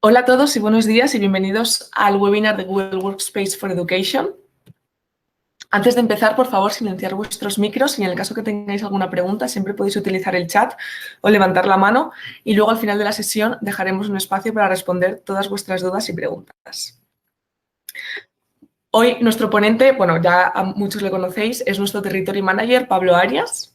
Hola a todos y buenos días y bienvenidos al webinar de Google Workspace for Education. Antes de empezar, por favor, silenciar vuestros micros y en el caso que tengáis alguna pregunta siempre podéis utilizar el chat o levantar la mano y luego al final de la sesión dejaremos un espacio para responder todas vuestras dudas y preguntas. Hoy nuestro ponente, bueno, ya a muchos le conocéis, es nuestro Territory Manager, Pablo Arias.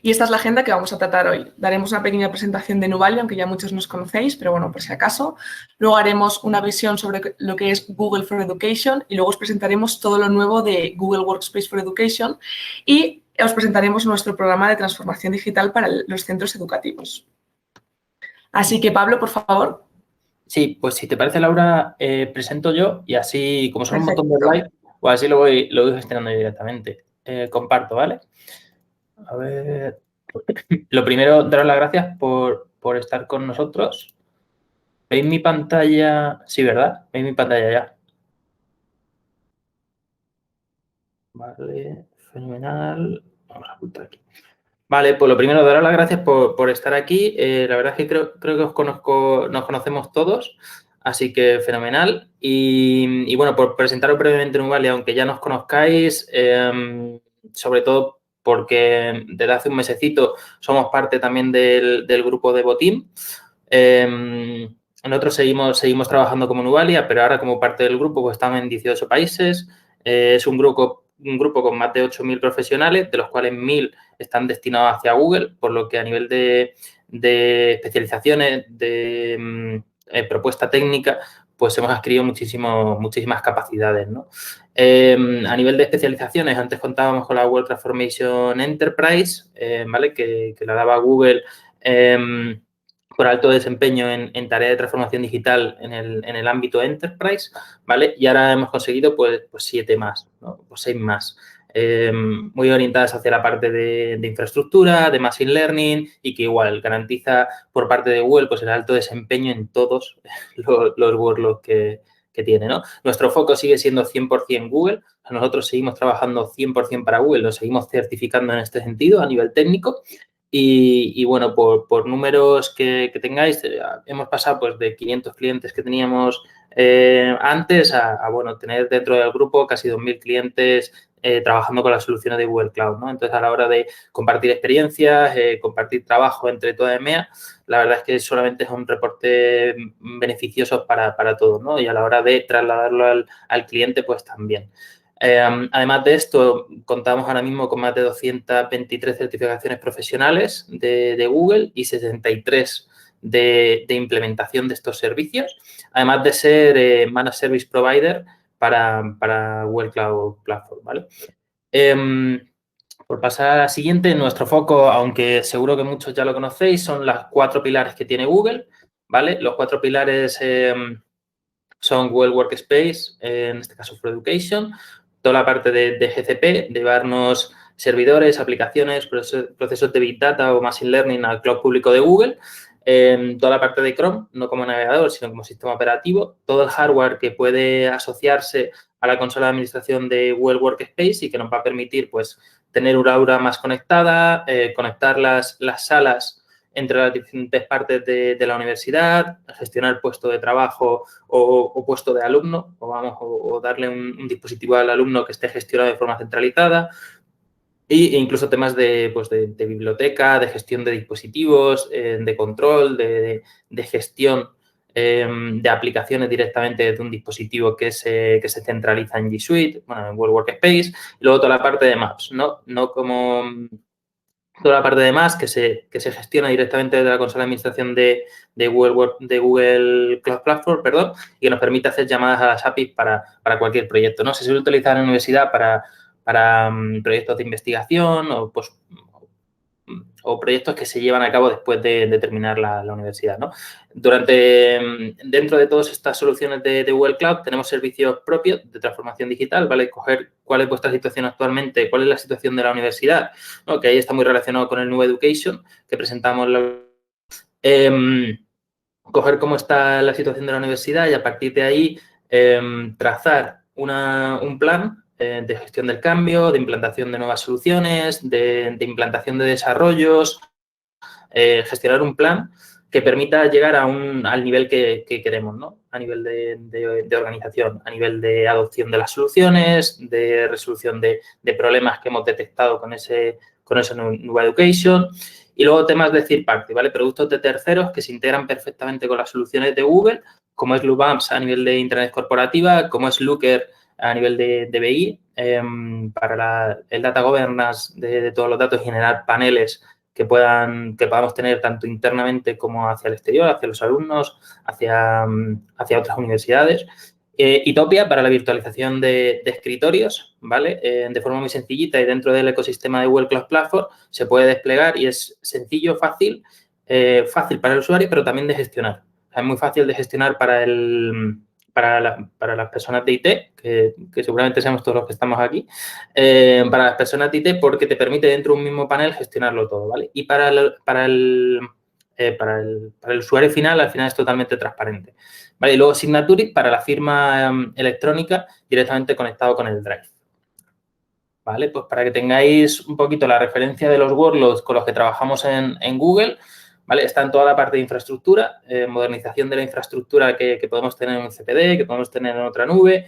Y esta es la agenda que vamos a tratar hoy. Daremos una pequeña presentación de Nuvalia, aunque ya muchos nos conocéis, pero bueno, por si acaso. Luego haremos una visión sobre lo que es Google for Education y luego os presentaremos todo lo nuevo de Google Workspace for Education y os presentaremos nuestro programa de transformación digital para los centros educativos. Así que, Pablo, por favor. Sí, pues si te parece, Laura, presento yo y así, como son Perfecto. un montón de likes, pues así lo voy gestionando yo directamente. Comparto, ¿vale? A ver. Lo primero, daros las gracias por estar con nosotros. ¿Veis mi pantalla? Sí, ¿verdad? ¿Veis mi pantalla ya? Vale, fenomenal. Vamos a apuntar aquí. Vale, pues lo primero, daros las gracias por estar aquí. La verdad es que creo que nos conocemos todos, así que fenomenal. Y bueno, por presentaros brevemente Nuvalia, aunque ya nos conozcáis, sobre todo porque desde hace un mesecito somos parte también del grupo de Botim. Nosotros seguimos trabajando como Nuvalia, pero ahora como parte del grupo pues estamos en 18 países. Es un grupo con más de 8.000 profesionales, de los cuales 1.000 están destinados hacia Google, por lo que a nivel de especializaciones, de propuesta técnica, pues hemos adquirido muchísimas capacidades, ¿no? A nivel de especializaciones, antes contábamos con la World Transformation Enterprise, ¿vale? Que la daba Google por alto desempeño en tareas de transformación digital en el ámbito Enterprise, ¿vale? Y ahora hemos conseguido pues 7 más, ¿no? Pues 6 más. Muy orientadas hacia la parte de infraestructura, de machine learning y que igual garantiza por parte de Google pues el alto desempeño en todos los workloads que tiene, ¿no? Nuestro foco sigue siendo 100% Google. Nosotros seguimos trabajando 100% para Google, nos seguimos certificando en este sentido a nivel técnico. Y bueno, por números que tengáis, hemos pasado pues de 500 clientes que teníamos antes a bueno, tener dentro del grupo casi 2.000 clientes trabajando con las soluciones de Google Cloud, ¿no? Entonces, a la hora de compartir experiencias, compartir trabajo entre toda EMEA, la verdad es que solamente es un reporte beneficioso para todos, ¿no? Y a la hora de trasladarlo al cliente, pues también. Además de esto, contamos ahora mismo con más de 223 certificaciones profesionales de Google y 63 de implementación de estos servicios, además de ser Managed Service Provider para Google Cloud Platform, ¿vale? Por pasar a la siguiente, nuestro foco, aunque seguro que muchos ya lo conocéis, son las 4 pilares que tiene Google, ¿vale? Los 4 pilares son Google Workspace, en este caso for Education, toda la parte de GCP, de llevarnos servidores, aplicaciones, procesos de Big Data o Machine Learning al cloud público de Google, toda la parte de Chrome, no como navegador, sino como sistema operativo, todo el hardware que puede asociarse a la consola de administración de Google Workspace y que nos va a permitir, pues, tener una aula más conectada, conectar las salas entre las diferentes partes de la universidad, gestionar puesto de trabajo o puesto de alumno, o darle un dispositivo al alumno que esté gestionado de forma centralizada, e incluso temas de biblioteca, de gestión de dispositivos, de control, de gestión de aplicaciones directamente desde un dispositivo que se centraliza en G Suite, bueno, en Google Workspace, y luego toda la parte de Maps, no como toda la parte de Maps que se gestiona directamente desde la consola de administración de Google Cloud Platform, perdón, y que nos permite hacer llamadas a las APIs para cualquier proyecto, ¿no? Se suele utilizar en la universidad para proyectos de investigación o proyectos que se llevan a cabo después de terminar la universidad, ¿no? Dentro de todas estas soluciones de Google Cloud tenemos servicios propios de transformación digital, ¿vale? Coger cuál es vuestra situación actualmente, cuál es la situación de la universidad, ¿no? Que ahí está muy relacionado con el New Education que presentamos. Coger cómo está la situación de la universidad y a partir de ahí trazar un plan de gestión del cambio, de implantación de nuevas soluciones, de implantación de desarrollos, gestionar un plan que permita llegar al nivel que queremos, ¿no? A nivel de organización, a nivel de adopción de las soluciones, de resolución de problemas que hemos detectado con ese Nuba Education. Y luego temas de third party, ¿vale? Productos de terceros que se integran perfectamente con las soluciones de Google, como es Loopamps a nivel de Internet corporativa, como es Looker a nivel de BI, para el data governance de todos los datos y generar paneles que podamos tener tanto internamente como hacia el exterior, hacia los alumnos, hacia otras universidades. Itopia para la virtualización de escritorios, ¿vale? De forma muy sencillita y dentro del ecosistema de Google Cloud Platform se puede desplegar y es sencillo, fácil para el usuario, pero también de gestionar. O sea, es muy fácil de gestionar para las personas de IT, que seguramente seamos todos los que estamos aquí, para las personas de IT porque te permite dentro de un mismo panel gestionarlo todo, ¿vale? Y para el usuario final, al final es totalmente transparente. ¿Vale? Y luego Signatury para la firma electrónica directamente conectado con el Drive. ¿Vale? Pues para que tengáis un poquito la referencia de los workloads con los que trabajamos en Google, ¿vale? Está en toda la parte de infraestructura, modernización de la infraestructura que podemos tener en un CPD, que podemos tener en otra nube,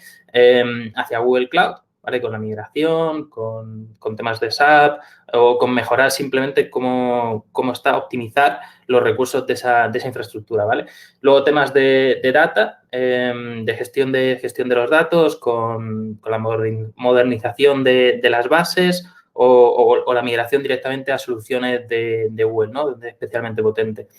hacia Google Cloud, ¿vale? Con la migración, con temas de SAP o con mejorar simplemente cómo está optimizar los recursos de esa infraestructura, ¿vale? Luego temas de data, de gestión de los datos con la modernización de las bases o la migración directamente a soluciones de Google, ¿no? Especialmente potente.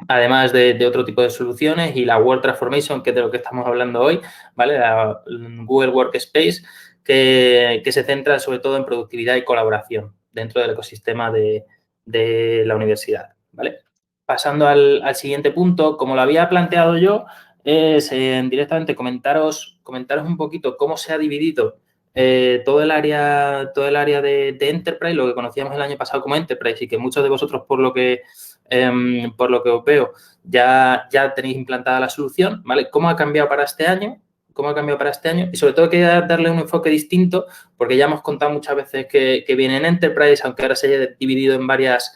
Además de otro tipo de soluciones y la Work Transformation, que es de lo que estamos hablando hoy, ¿vale? La Google Workspace, que se centra sobre todo en productividad y colaboración dentro del ecosistema de la universidad, ¿vale? Pasando al siguiente punto, como lo había planteado yo, es directamente comentaros un poquito cómo se ha dividido todo el área de Enterprise, lo que conocíamos el año pasado como Enterprise y que muchos de vosotros, por lo que os veo, ya tenéis implantada la solución, ¿vale? ¿Cómo ha cambiado para este año? Y sobre todo quería darle un enfoque distinto porque ya hemos contado muchas veces que viene en Enterprise, aunque ahora se haya dividido en varias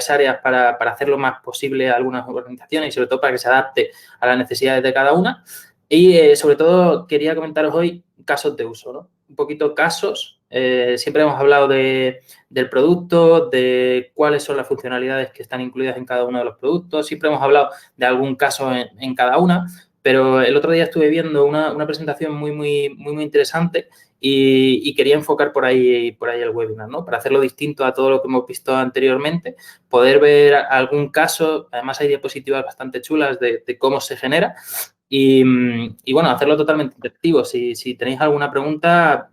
áreas para hacerlo más posible a algunas organizaciones y sobre todo para que se adapte a las necesidades de cada una. Y sobre todo quería comentaros hoy casos de uso, ¿no? Un poquito casos. Siempre hemos hablado del producto, de cuáles son las funcionalidades que están incluidas en cada uno de los productos. Siempre hemos hablado de algún caso en cada una, pero el otro día estuve viendo una presentación muy interesante y quería enfocar por ahí el webinar, ¿no? Para hacerlo distinto a todo lo que hemos visto anteriormente, poder ver algún caso. Además, hay diapositivas bastante chulas de cómo se genera. Y bueno, hacerlo totalmente interactivo. Si tenéis alguna pregunta,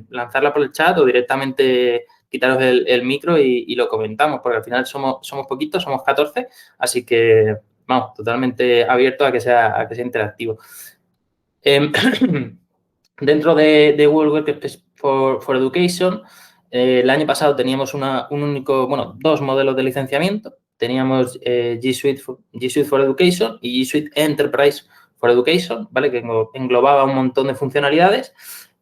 lanzarla por el chat o directamente quitaros el micro y lo comentamos, porque al final somos poquitos, somos 14, así que vamos, totalmente abierto a que sea interactivo. Dentro de Google Workspace for Education, el año pasado teníamos dos modelos de licenciamiento. Teníamos G Suite for Education y G Suite Enterprise for Education, ¿vale? Que englobaba un montón de funcionalidades.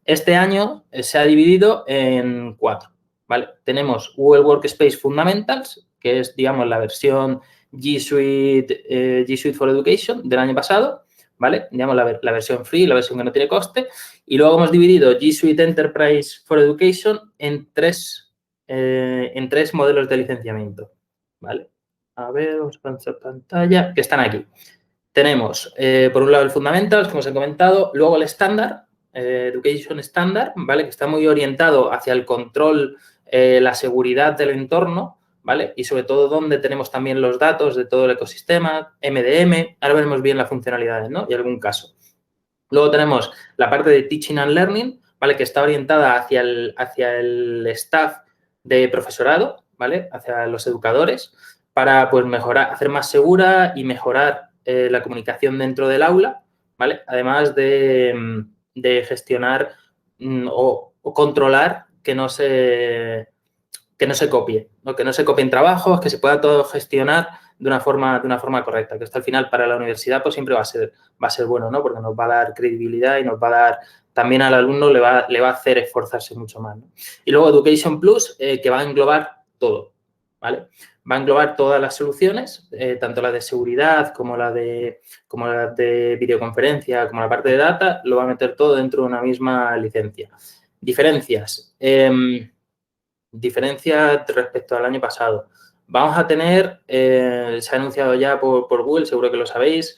Este año se ha dividido en 4, ¿vale? Tenemos Google Workspace Fundamentals, que es, digamos, la versión G Suite for Education del año pasado, ¿vale? Digamos, la versión free, la versión que no tiene coste. Y luego hemos dividido G Suite Enterprise for Education en tres modelos de licenciamiento, ¿vale? A ver, vamos a pasar pantalla, que están aquí. Tenemos, por un lado, el Fundamentals, como os he comentado, luego el estándar, Education Standard, ¿vale? Que está muy orientado hacia el control, la seguridad del entorno, ¿vale? Y sobre todo donde tenemos también los datos de todo el ecosistema, MDM, ahora veremos bien las funcionalidades, ¿no? Y algún caso. Luego tenemos la parte de Teaching and Learning, ¿vale? Que está orientada hacia el staff de profesorado, ¿vale? Hacia los educadores, para, pues, mejorar, hacer más segura y mejorar la comunicación dentro del aula, ¿vale? Además de gestionar o controlar que no se copie, ¿no? Que no se copien trabajos, que se pueda todo gestionar de una forma correcta, que esto al final para la universidad pues siempre va a ser bueno, ¿no? Porque nos va a dar credibilidad y nos va a dar, también al alumno le va a hacer esforzarse mucho más, ¿no? Y luego Education Plus, que va a englobar todo, ¿vale? va a englobar todas las soluciones, tanto la de seguridad como la de videoconferencia, como la parte de data, lo va a meter todo dentro de una misma licencia. Diferencias. Diferencias respecto al año pasado. Vamos a tener, se ha anunciado ya por Google, seguro que lo sabéis,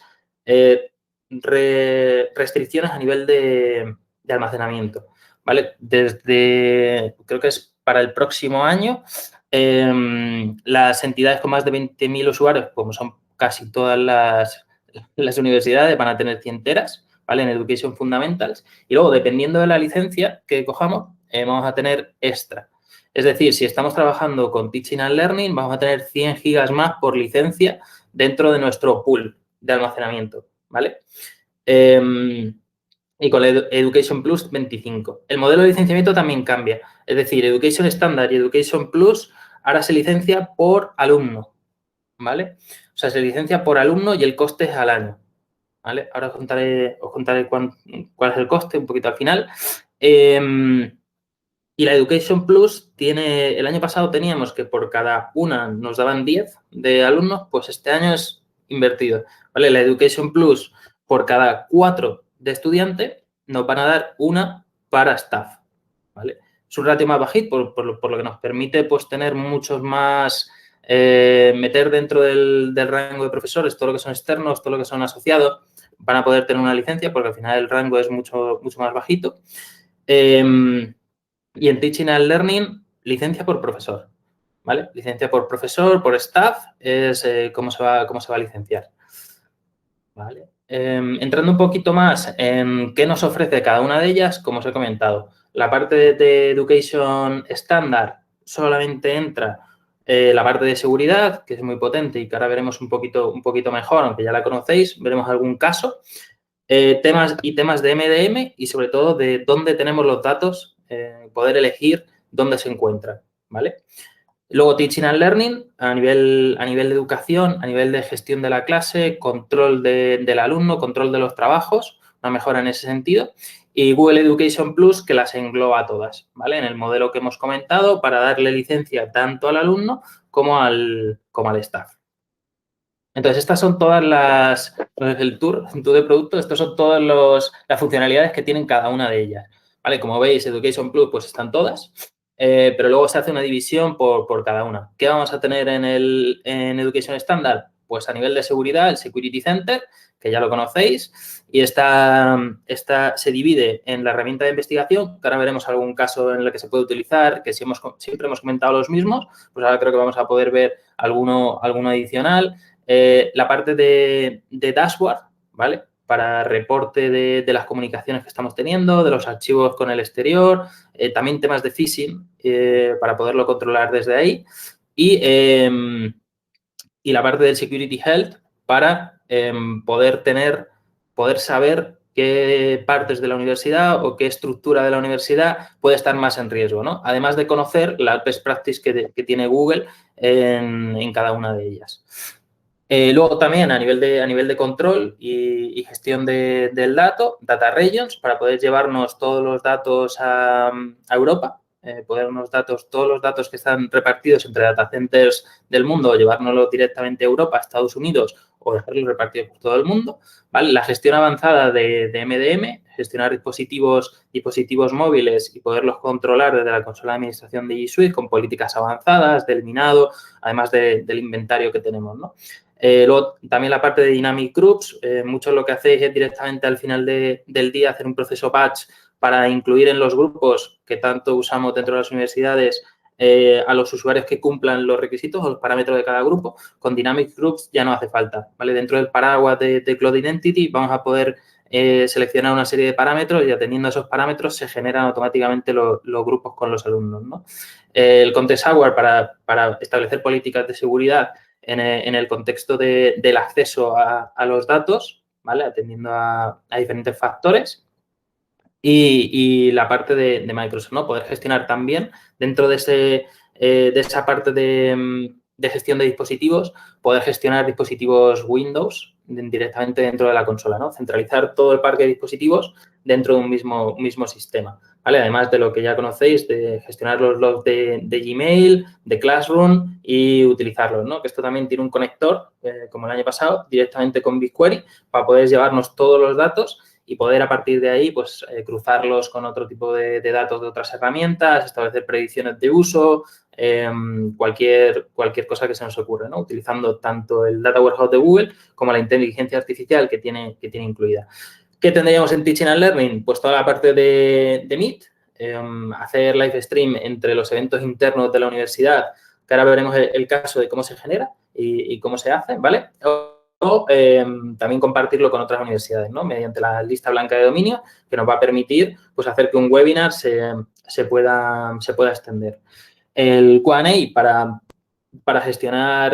restricciones a nivel de almacenamiento, ¿vale? Desde, creo que es para el próximo año, las entidades con más de 20.000 usuarios, como son casi todas las universidades, van a tener 100 teras, ¿vale? En Education Fundamentals. Y luego, dependiendo de la licencia que cojamos, vamos a tener extra. Es decir, si estamos trabajando con Teaching and Learning, vamos a tener 100 gigas más por licencia dentro de nuestro pool de almacenamiento, ¿vale? Y con Education Plus, 25. El modelo de licenciamiento también cambia. Es decir, Education Standard y Education Plus ahora se licencia por alumno, ¿vale? O sea, se licencia por alumno y el coste es al año, ¿vale? Ahora os contaré cuál es el coste un poquito al final. Y la Education Plus tiene, el año pasado teníamos que por cada una nos daban 10 de alumnos, pues este año es invertido, ¿vale? La Education Plus, por cada 4 de estudiante, nos van a dar una para staff, ¿vale? Es un ratio más bajito, por lo que nos permite, pues, tener muchos más, meter dentro del rango de profesores todo lo que son externos, todo lo que son asociados, van a poder tener una licencia porque al final el rango es mucho más bajito. Y en Teaching and Learning, licencia por profesor, ¿vale? Licencia por profesor, por staff, es cómo se va a licenciar, ¿vale? Entrando un poquito más en qué nos ofrece cada una de ellas, como os he comentado, la parte de Education Standard solamente entra la parte de seguridad, que es muy potente y que ahora veremos un poquito mejor, aunque ya la conocéis, veremos algún caso. Temas de MDM y, sobre todo, de dónde tenemos los datos, poder elegir dónde se encuentran, ¿vale? Luego, Teaching and Learning, a nivel de educación, a nivel de gestión de la clase, control del alumno, control de los trabajos, una mejora en ese sentido. Y Google Education Plus, que las engloba todas, ¿vale? En el modelo que hemos comentado, para darle licencia tanto al alumno como al staff. Entonces, estas son todas el tour de producto, estas son todas las funcionalidades que tienen cada una de ellas, ¿vale? Como veis, Education Plus, pues están todas, pero luego se hace una división por cada una. ¿Qué vamos a tener en Education Standard? Pues a nivel de seguridad, el Security Center, que ya lo conocéis, y esta se divide en la herramienta de investigación, que ahora veremos algún caso en el que se puede utilizar, que siempre hemos comentado los mismos, pues ahora creo que vamos a poder ver alguno adicional. La parte de dashboard, ¿vale? Para reporte de las comunicaciones que estamos teniendo, de los archivos con el exterior, también temas de phishing para poderlo controlar desde ahí y la parte del Security Health para poder saber qué partes de la universidad o qué estructura de la universidad puede estar más en riesgo, ¿no? Además de conocer la best practice que tiene Google en cada una de ellas. Luego también a nivel de control y gestión del dato, Data Regions, para poder llevarnos todos los datos a Europa, todos los datos que están repartidos entre data centers del mundo, llevárnoslos directamente a Europa, a Estados Unidos o dejarlos repartidos por todo el mundo, ¿vale? La gestión avanzada de MDM, gestionar dispositivos móviles y poderlos controlar desde la consola de administración de G Suite con políticas avanzadas, del minado, además del inventario que tenemos, ¿no? Luego, también la parte de Dynamic Groups, mucho lo que hacéis es directamente al final del día hacer un proceso batch para incluir en los grupos que tanto usamos dentro de las universidades a los usuarios que cumplan los requisitos o los parámetros de cada grupo. Con Dynamic Groups ya no hace falta, ¿vale? Dentro del paraguas de Cloud Identity vamos a poder seleccionar una serie de parámetros y atendiendo a esos parámetros se generan automáticamente los grupos con los alumnos, ¿no? El Context Aware para establecer políticas de seguridad en el contexto del acceso a los datos, ¿vale? Atendiendo a diferentes factores. Y la parte de Microsoft, ¿no? Poder gestionar también dentro de esa parte de gestión de dispositivos, poder gestionar dispositivos Windows directamente dentro de la consola, ¿no? Centralizar todo el parque de dispositivos dentro de un mismo sistema, ¿vale? Además de lo que ya conocéis, de gestionar los logs de Gmail, de Classroom y utilizarlos, ¿no? Que esto también tiene un conector, como el año pasado, directamente con BigQuery para poder llevarnos todos los datos y poder a partir de ahí pues cruzarlos con otro tipo de datos de otras herramientas, establecer predicciones de uso, cualquier cosa que se nos ocurra, ¿no? Utilizando tanto el Data Warehouse de Google como la inteligencia artificial que tiene incluida. ¿Qué tendríamos en Teaching and Learning? Pues toda la parte de Meet, hacer live stream entre los eventos internos de la universidad, que ahora veremos el caso de cómo se genera y cómo se hace, ¿vale? O también compartirlo con otras universidades, ¿no? Mediante la lista blanca de dominio, que nos va a permitir pues, hacer que un webinar se pueda extender. El Q&A para gestionar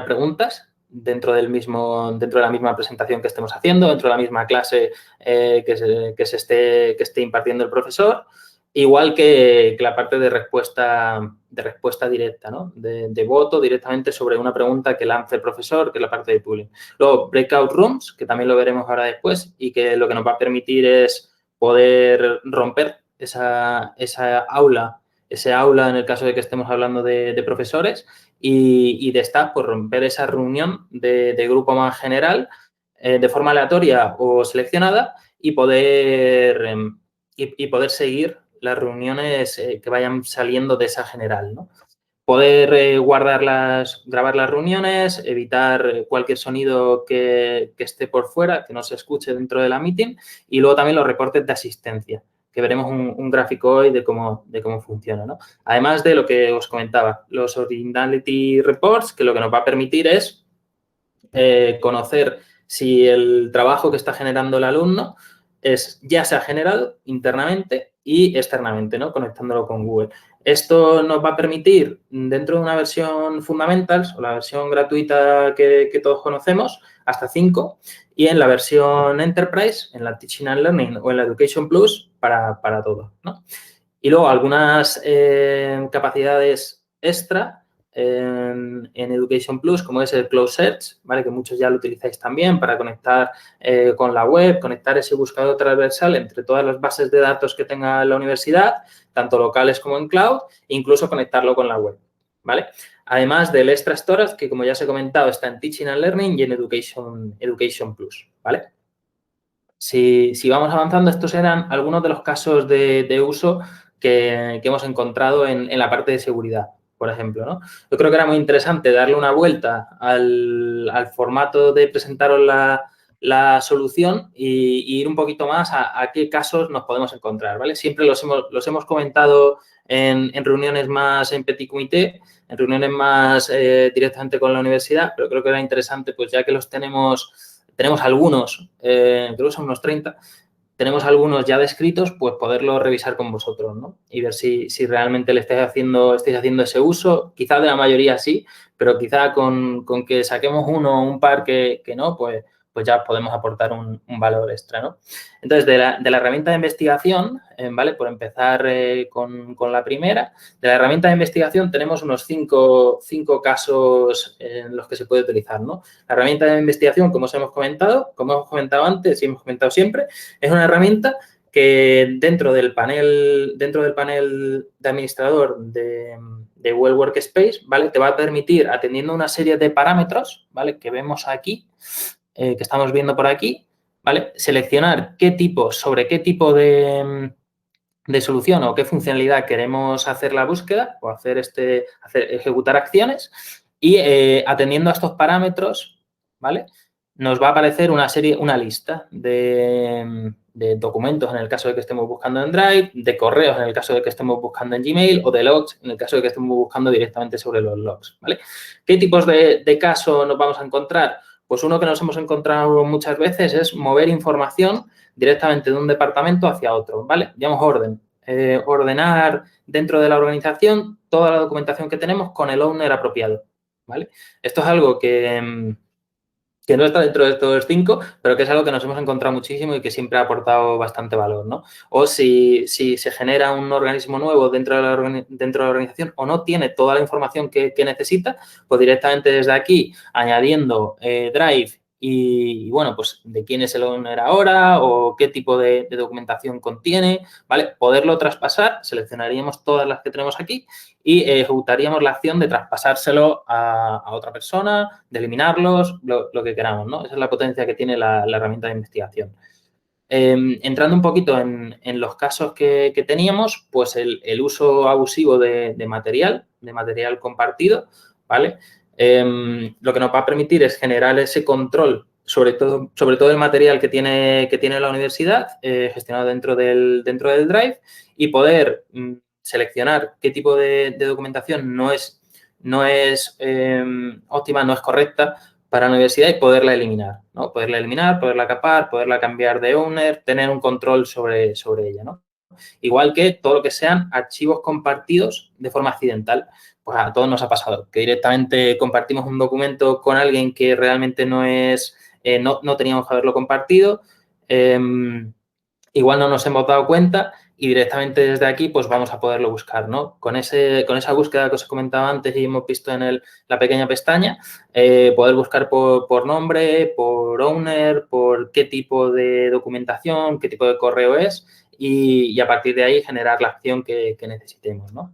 preguntas dentro de la misma presentación que estemos haciendo, dentro de la misma clase que esté impartiendo el profesor, igual que la parte de respuesta directa, ¿no? De voto directamente sobre una pregunta que lance el profesor, que es la parte de pooling. Luego, breakout rooms, que también lo veremos ahora después y que lo que nos va a permitir es poder romper ese aula en el caso de que estemos hablando de profesores y de staff, pues romper esa reunión de grupo más general de forma aleatoria o seleccionada y poder seguir las reuniones que vayan saliendo de esa general, ¿no? Poder grabar las reuniones, evitar cualquier sonido que esté por fuera, que no se escuche dentro de la meeting y luego también los reportes de asistencia, que veremos un gráfico hoy de cómo funciona, ¿no? Además de lo que os comentaba, los Ordinality Reports, que lo que nos va a permitir es conocer si el trabajo que está generando el alumno ya se ha generado internamente y externamente, ¿no? Conectándolo con Google. Esto nos va a permitir, dentro de una versión Fundamentals o la versión gratuita que todos conocemos, hasta 5, y en la versión Enterprise, en la Teaching and Learning o en la Education Plus, para todo, ¿no? Y luego algunas capacidades extra en Education Plus, como es el Cloud Search, ¿vale? Que muchos ya lo utilizáis también para conectar con la web, conectar ese buscador transversal entre todas las bases de datos que tenga la universidad, tanto locales como en cloud, e incluso conectarlo con la web, ¿vale? Además del Extra Storage, que como ya os he comentado, está en Teaching and Learning y en Education Plus, ¿vale? Si vamos avanzando, estos eran algunos de los casos de uso que hemos encontrado en la parte de seguridad, por ejemplo, ¿no? Yo creo que era muy interesante darle una vuelta al formato de presentaros la solución y ir un poquito más a qué casos nos podemos encontrar, ¿vale? Siempre los hemos comentado en reuniones más en petit comité, en reuniones más directamente con la universidad, pero creo que era interesante, pues ya que los tenemos algunos, creo que son unos 30, tenemos algunos ya descritos, pues poderlos revisar con vosotros, ¿no? Y ver si realmente le estáis haciendo ese uso. Quizá de la mayoría sí, pero quizá con que saquemos uno o un par que no, pues ya podemos aportar un valor extra, ¿no? Entonces, de la herramienta de investigación, ¿vale? Por empezar con la primera, de la herramienta de investigación tenemos unos 5 casos en los que se puede utilizar, ¿no? La herramienta de investigación, como hemos comentado antes y hemos comentado siempre, es una herramienta que dentro del panel de administrador de Google Workspace, ¿vale? Te va a permitir, atendiendo una serie de parámetros, ¿vale? Que vemos aquí, que estamos viendo por aquí, ¿vale? Seleccionar sobre qué tipo de solución o qué funcionalidad queremos hacer la búsqueda o ejecutar acciones y atendiendo a estos parámetros, ¿vale? Nos va a aparecer una lista de documentos en el caso de que estemos buscando en Drive, de correos en el caso de que estemos buscando en Gmail o de logs en el caso de que estemos buscando directamente sobre los logs, ¿vale? ¿Qué tipos de caso nos vamos a encontrar? Pues uno que nos hemos encontrado muchas veces es mover información directamente de un departamento hacia otro, ¿vale? Llamamos orden. Ordenar dentro de la organización toda la documentación que tenemos con el owner apropiado, ¿vale? Esto es algo que no está dentro de estos 5, pero que es algo que nos hemos encontrado muchísimo y que siempre ha aportado bastante valor, ¿no? O si se genera un organismo nuevo dentro de la organización o no tiene toda la información que necesita, pues directamente desde aquí, añadiendo Drive y, bueno, pues de quién es el owner ahora o qué tipo de documentación contiene, ¿vale? Poderlo traspasar, seleccionaríamos todas las que tenemos aquí y ejecutaríamos la acción de traspasárselo a otra persona, de eliminarlos, lo que queramos, ¿no? Esa es la potencia que tiene la herramienta de investigación. Entrando un poquito en los casos que teníamos, pues el uso abusivo de material compartido, ¿vale? Lo que nos va a permitir es generar ese control sobre todo el material que tiene la universidad gestionado dentro del Drive y poder seleccionar qué tipo de documentación no es óptima, no es correcta para la universidad y poderla eliminar, ¿no? Poderla eliminar, poderla capar, poderla cambiar de owner, tener un control sobre ella, ¿no? Igual que todo lo que sean archivos compartidos de forma accidental. Pues a todos nos ha pasado que directamente compartimos un documento con alguien que realmente no teníamos que haberlo compartido. Igual no nos hemos dado cuenta y directamente desde aquí pues vamos a poderlo buscar, ¿no? Con esa búsqueda que os he comentado antes y hemos visto en la pequeña pestaña, poder buscar por nombre, por owner, por qué tipo de documentación, qué tipo de correo es y a partir de ahí generar la acción que necesitemos, ¿no?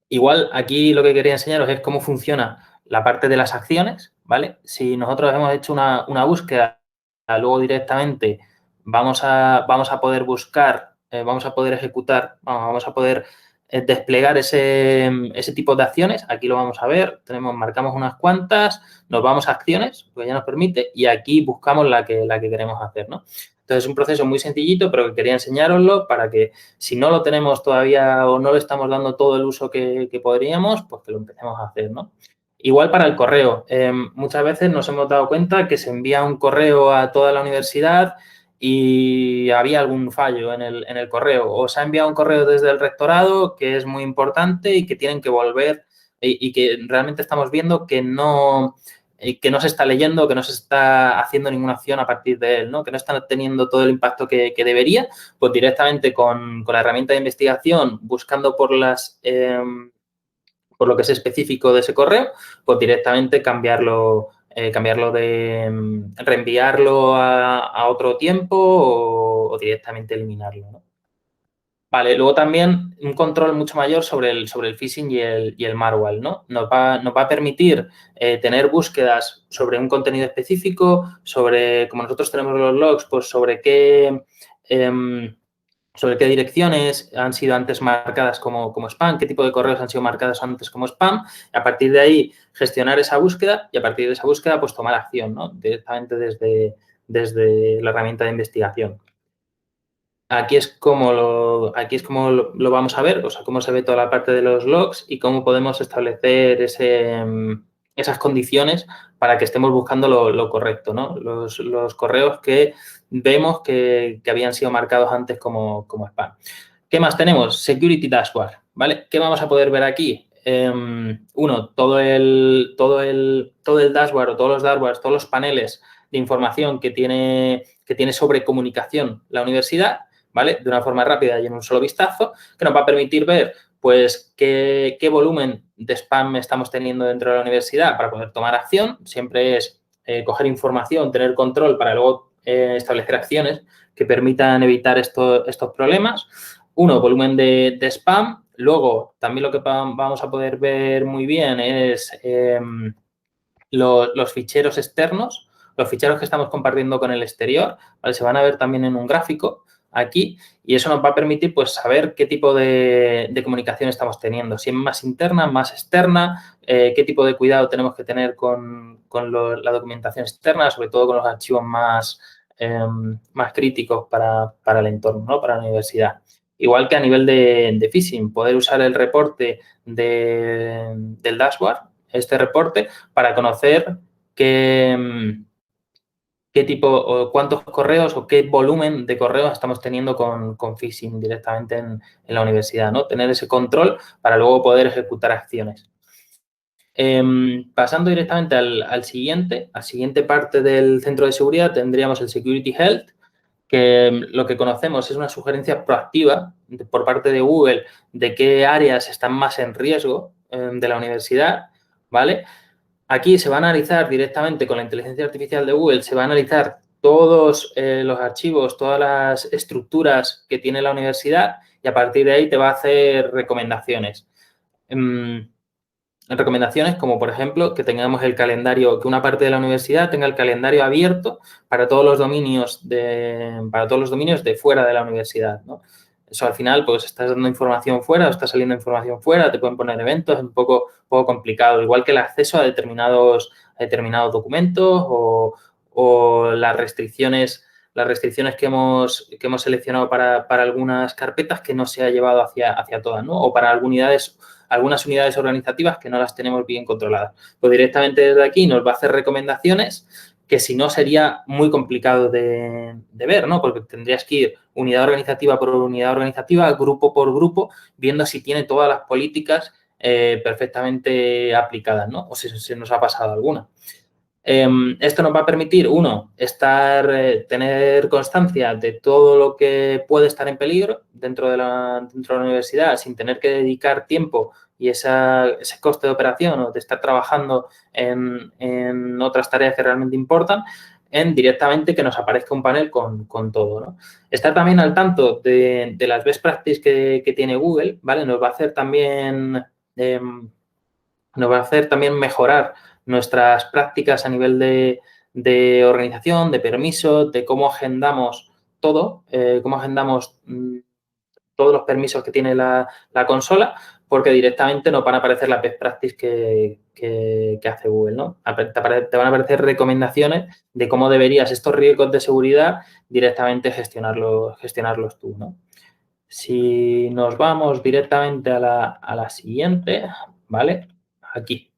Igual aquí lo que quería enseñaros es cómo funciona la parte de las acciones, ¿vale? Si nosotros hemos hecho una búsqueda, luego directamente vamos a poder buscar, vamos a poder ejecutar, vamos a poder desplegar ese tipo de acciones. Aquí lo vamos a ver, marcamos unas cuantas, nos vamos a acciones, porque ya nos permite, y aquí buscamos la que queremos hacer, ¿no? Entonces, es un proceso muy sencillito, pero que quería enseñároslo para que si no lo tenemos todavía o no le estamos dando todo el uso que podríamos, pues que lo empecemos a hacer, ¿no? Igual para el correo. Muchas veces nos hemos dado cuenta que se envía un correo a toda la universidad y había algún fallo en el correo. O se ha enviado un correo desde el rectorado que es muy importante y que tienen que volver y que realmente estamos viendo que no se está leyendo, que no se está haciendo ninguna acción a partir de él, ¿no? Que no está teniendo todo el impacto que debería, pues directamente con la herramienta de investigación, buscando por lo que es específico de ese correo, pues directamente cambiarlo de reenviarlo a otro tiempo o directamente eliminarlo, ¿no? Vale, luego también un control mucho mayor sobre el phishing y el malware, ¿no? Nos va a permitir tener búsquedas sobre un contenido específico, como nosotros tenemos los logs, pues sobre qué direcciones han sido antes marcadas como spam, qué tipo de correos han sido marcados antes como spam, y a partir de ahí gestionar esa búsqueda y a partir de esa búsqueda pues tomar acción, ¿no? Directamente desde la herramienta de investigación. Aquí es como lo vamos a ver, o sea, cómo se ve toda la parte de los logs y cómo podemos establecer esas condiciones para que estemos buscando lo correcto, ¿no? Los correos que vemos que habían sido marcados antes como spam. ¿Qué más tenemos? Security Dashboard, ¿vale? ¿Qué vamos a poder ver aquí? Uno, todo el dashboard o todos los dashboards, todos los paneles de información que tiene sobre comunicación la universidad, ¿vale? De una forma rápida y en un solo vistazo, que nos va a permitir ver, pues, qué volumen de spam estamos teniendo dentro de la universidad para poder tomar acción. Siempre es coger información, tener control para luego establecer acciones que permitan evitar estos problemas. Uno, volumen de spam. Luego, también lo que vamos a poder ver muy bien es los ficheros externos, los ficheros que estamos compartiendo con el exterior, ¿vale? Se van a ver también en un gráfico aquí y eso nos va a permitir pues saber qué tipo de comunicación estamos teniendo, si es más interna, más externa, qué tipo de cuidado tenemos que tener con la documentación externa, sobre todo con los archivos más críticos para el entorno, ¿no? Para la universidad. Igual que a nivel de phishing, poder usar el reporte del dashboard, este reporte, para conocer qué tipo o cuántos correos o qué volumen de correos estamos teniendo con phishing directamente en la universidad, ¿no? Tener ese control para luego poder ejecutar acciones. Pasando directamente al siguiente parte del centro de seguridad, tendríamos el Security Health, que lo que conocemos es una sugerencia proactiva por parte de Google de qué áreas están más en riesgo de la universidad, ¿vale? Aquí se va a analizar directamente con la inteligencia artificial de Google, se va a analizar todos los archivos, todas las estructuras que tiene la universidad y a partir de ahí te va a hacer recomendaciones. Recomendaciones como, por ejemplo, que tengamos el calendario, que una parte de la universidad tenga el calendario abierto para todos los dominios de fuera de la universidad, ¿no? Eso al final, pues estás dando información fuera, está saliendo información fuera, te pueden poner eventos, es un poco complicado. Igual que el acceso a determinados documentos o las restricciones que hemos seleccionado para algunas carpetas que no se ha llevado hacia todas, ¿no? O para algunas unidades organizativas que no las tenemos bien controladas. Pues directamente desde aquí nos va a hacer recomendaciones que si no sería muy complicado de ver, ¿no? Porque tendrías que ir unidad organizativa por unidad organizativa, grupo por grupo, viendo si tiene todas las políticas perfectamente aplicadas, ¿no? O si se nos ha pasado alguna. Esto nos va a permitir, uno, tener constancia de todo lo que puede estar en peligro dentro de la universidad sin tener que dedicar tiempo y ese coste de operación o de estar trabajando en otras tareas que realmente importan, en directamente que nos aparezca un panel con todo, ¿no? Estar también al tanto de las best practices que tiene Google, ¿vale? Nos va a hacer también mejorar nuestras prácticas a nivel de organización, de permisos, de cómo agendamos todo, cómo agendamos todos los permisos que tiene la consola, porque directamente nos van a aparecer las best practices que hace Google, ¿no? Te van a aparecer recomendaciones de cómo deberías estos riesgos de seguridad directamente gestionarlos tú, ¿no? Si nos vamos directamente a la siguiente, ¿vale? Aquí.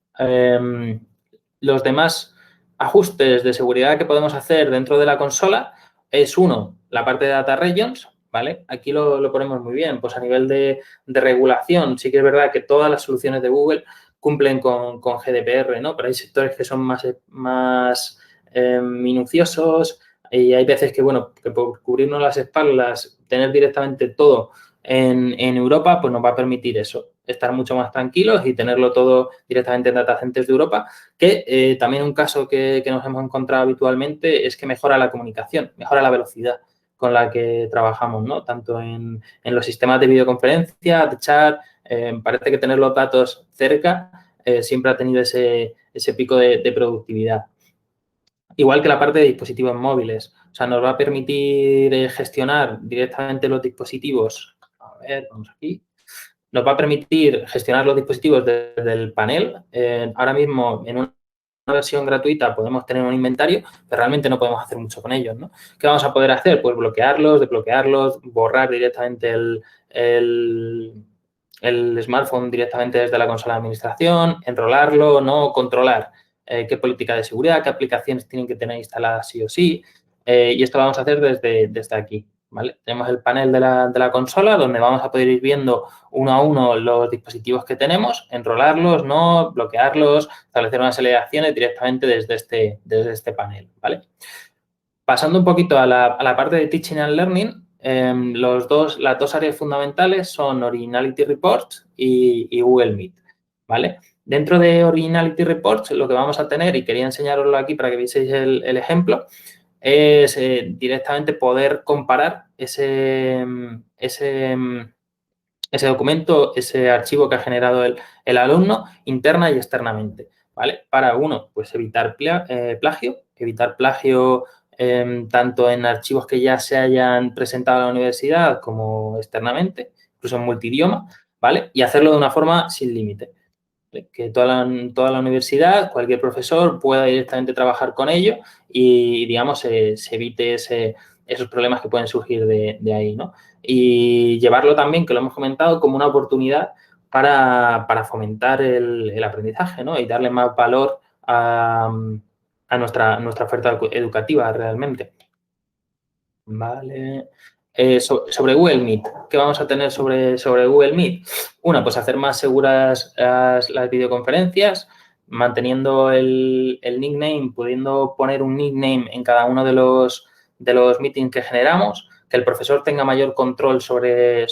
Los demás ajustes de seguridad que podemos hacer dentro de la consola es, uno, la parte de Data Regions, ¿vale? Aquí lo ponemos muy bien. Pues a nivel de regulación, sí que es verdad que todas las soluciones de Google cumplen con GDPR, ¿no? Pero hay sectores que son más minuciosos y hay veces que, bueno, que por cubrirnos las espaldas, tener directamente todo en Europa, pues nos va a permitir eso, estar mucho más tranquilos y tenerlo todo directamente en data centers de Europa, que también un caso que nos hemos encontrado habitualmente es que mejora la comunicación, mejora la velocidad con la que trabajamos, ¿no? Tanto en los sistemas de videoconferencia, de chat, parece que tener los datos cerca siempre ha tenido ese pico de productividad. Igual que la parte de dispositivos móviles. O sea, nos va a permitir gestionar directamente los dispositivos. A ver, vamos aquí. Nos va a permitir gestionar los dispositivos desde el panel. Ahora mismo, en una versión gratuita, podemos tener un inventario, pero realmente no podemos hacer mucho con ellos, ¿no? ¿Qué vamos a poder hacer? Pues bloquearlos, desbloquearlos, borrar directamente el smartphone directamente desde la consola de administración, enrolarlo, no controlar qué política de seguridad, qué aplicaciones tienen que tener instaladas sí o sí. Y esto lo vamos a hacer desde aquí, ¿vale? Tenemos el panel de la consola donde vamos a poder ir viendo uno a uno los dispositivos que tenemos, enrolarlos, no, bloquearlos, establecer una serie de acciones directamente desde este panel, ¿vale? Pasando un poquito a la parte de Teaching and Learning, las dos áreas fundamentales son Originality Reports y Google Meet, ¿vale? Dentro de Originality Reports, lo que vamos a tener, y quería enseñaroslo aquí para que vieseis el ejemplo, es directamente poder comparar ese documento, ese archivo que ha generado el alumno interna y externamente, ¿vale? Para, uno, pues evitar plagio tanto en archivos que ya se hayan presentado a la universidad como externamente, incluso en multidioma, ¿vale? Y hacerlo de una forma sin límite. Que toda la universidad, cualquier profesor pueda directamente trabajar con ello y, digamos, se evite esos problemas que pueden surgir de ahí, ¿no? Y llevarlo también, que lo hemos comentado, como una oportunidad para fomentar el aprendizaje, ¿no? Y darle más valor a nuestra oferta educativa realmente. Vale. Sobre Google Meet, ¿qué vamos a tener sobre Google Meet? Una, pues hacer más seguras las videoconferencias, manteniendo el nickname, pudiendo poner un nickname en cada uno de los meetings que generamos, que el profesor tenga mayor control sobre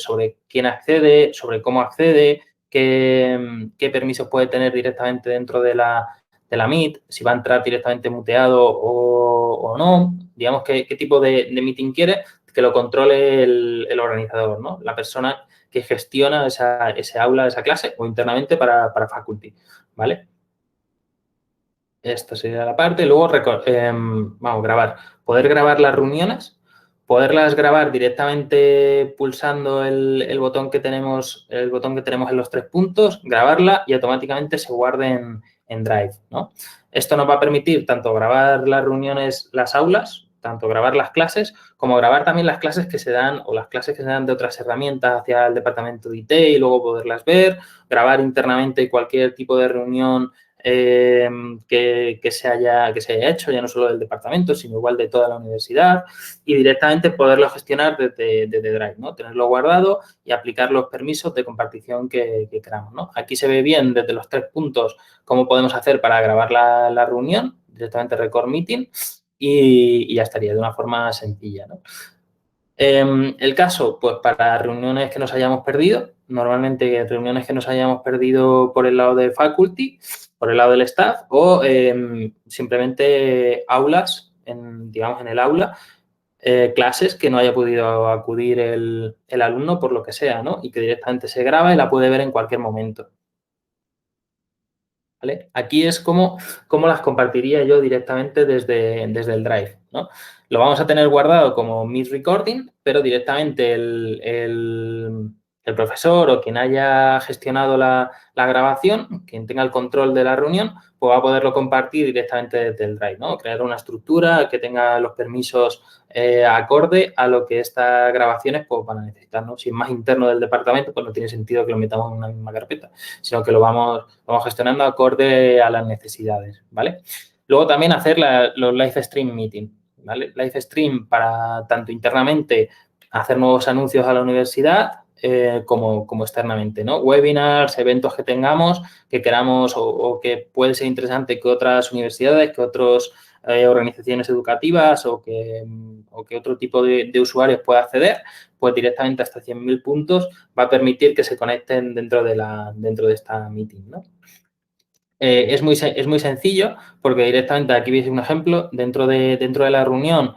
quién accede, sobre cómo accede, qué permisos puede tener directamente dentro de la Meet, si va a entrar directamente muteado o no, digamos, qué tipo de meeting quiere, que lo controle el organizador, ¿no? La persona que gestiona ese aula, esa clase o internamente para faculty, ¿vale? Esta sería la parte. Luego, vamos, grabar. Poder grabar las reuniones, poderlas grabar directamente pulsando el botón que tenemos en los 3 puntos, grabarla y automáticamente se guarde en Drive, ¿no? Esto nos va a permitir tanto grabar las reuniones, las aulas, tanto grabar las clases, como grabar también las clases que se dan o las clases que se dan de otras herramientas hacia el departamento de IT y luego poderlas ver, grabar internamente cualquier tipo de reunión que se haya hecho, ya no solo del departamento, sino igual de toda la universidad y directamente poderlo gestionar desde Drive, ¿no? Tenerlo guardado y aplicar los permisos de compartición que queramos, ¿no? Aquí se ve bien desde los 3 puntos cómo podemos hacer para grabar la reunión, directamente Record Meeting y ya estaría de una forma sencilla, ¿no? El caso, pues para reuniones que nos hayamos perdido, normalmente reuniones que nos hayamos perdido por el lado de faculty, por el lado del staff o simplemente aulas, digamos en el aula, clases que no haya podido acudir el alumno por lo que sea, ¿no? Y que directamente se graba y la puede ver en cualquier momento. ¿Vale? Aquí es como las compartiría yo directamente desde el Drive, ¿no? Lo vamos a tener guardado como Meet Recording, pero directamente el profesor o quien haya gestionado la grabación, quien tenga el control de la reunión, pues va a poderlo compartir directamente desde el Drive, ¿no? Crear una estructura que tenga los permisos acorde a lo que estas grabaciones pues, van a necesitar, ¿no? Si es más interno del departamento, pues no tiene sentido que lo metamos en una misma carpeta, sino que lo vamos gestionando acorde a las necesidades, ¿vale? Luego también hacer los live stream meeting, ¿vale? Live stream para tanto internamente hacer nuevos anuncios a la universidad como externamente, ¿no? Webinars, eventos que tengamos, que queramos o que puede ser interesante que otras universidades, que otros organizaciones educativas o que otro tipo de usuarios pueda acceder, pues directamente hasta 100.000 puntos va a permitir que se conecten dentro de esta meeting, ¿no? Es muy sencillo porque directamente, aquí veis un ejemplo, dentro de la reunión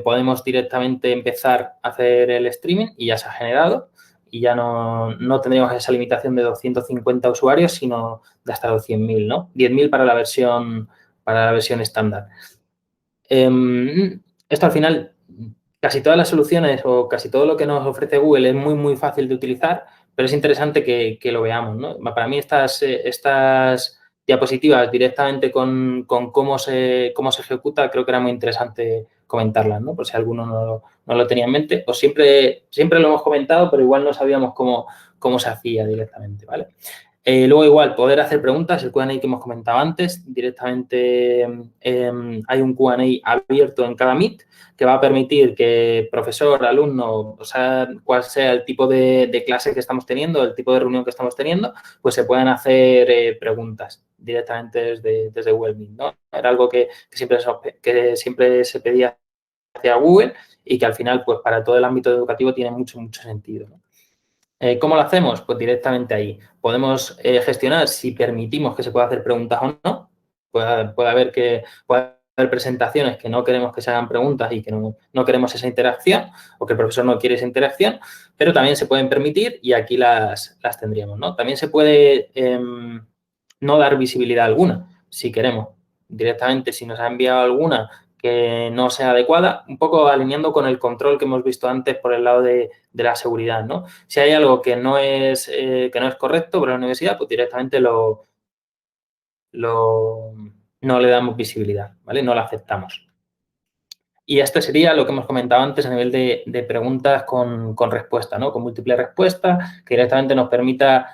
podemos directamente empezar a hacer el streaming y ya se ha generado y ya no tendríamos esa limitación de 250 usuarios, sino de hasta los 100.000, ¿no? 10.000 para la versión estándar. Esto al final, casi todas las soluciones o casi todo lo que nos ofrece Google es muy, muy fácil de utilizar, pero es interesante que lo veamos, ¿no? Para mí estas diapositivas directamente con cómo se ejecuta, creo que era muy interesante comentarlas, ¿no? Por si alguno no lo tenía en mente. O siempre lo hemos comentado, pero igual no sabíamos cómo se hacía directamente, ¿vale? Luego, igual, poder hacer preguntas, el Q&A que hemos comentado antes, directamente hay un Q&A abierto en cada Meet que va a permitir que profesor, alumno, o sea, cual sea el tipo de clase que estamos teniendo, el tipo de reunión que estamos teniendo, pues se puedan hacer preguntas directamente desde Google Meet, ¿no? Era algo que siempre se pedía hacia Google y que al final, pues para todo el ámbito educativo tiene mucho, mucho sentido, ¿no? ¿Cómo lo hacemos? Pues directamente ahí. Podemos gestionar si permitimos que se pueda hacer preguntas o no. Puede haber presentaciones que no queremos que se hagan preguntas y que no queremos esa interacción o que el profesor no quiere esa interacción, pero también se pueden permitir y aquí las tendríamos, ¿no? También se puede no dar visibilidad alguna, si queremos. Directamente, si nos ha enviado alguna que no sea adecuada, un poco alineando con el control que hemos visto antes por el lado de la seguridad, ¿no? Si hay algo que no es correcto para la universidad, pues directamente no le damos visibilidad, ¿vale? No lo aceptamos. Y esto sería lo que hemos comentado antes a nivel de preguntas con respuesta, ¿no? Con múltiples respuestas, que directamente nos permita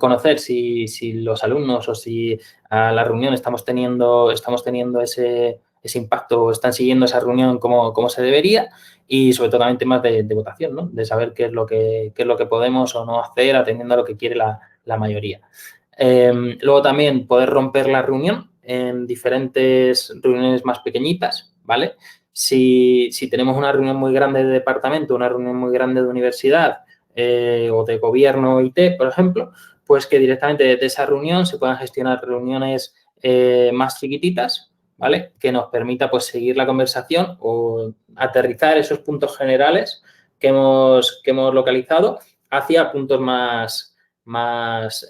conocer si los alumnos o si a la reunión estamos teniendo ese impacto o están siguiendo esa reunión como se debería y sobre todo también temas de votación, ¿no? De saber qué es lo que podemos o no hacer atendiendo a lo que quiere la mayoría. Luego también poder romper la reunión en diferentes reuniones más pequeñitas, ¿vale? Si tenemos una reunión muy grande de departamento, una reunión muy grande de universidad o de gobierno IT, por ejemplo, pues que directamente desde esa reunión se puedan gestionar reuniones más chiquititas, ¿vale? Que nos permita pues seguir la conversación o aterrizar esos puntos generales que hemos localizado hacia puntos más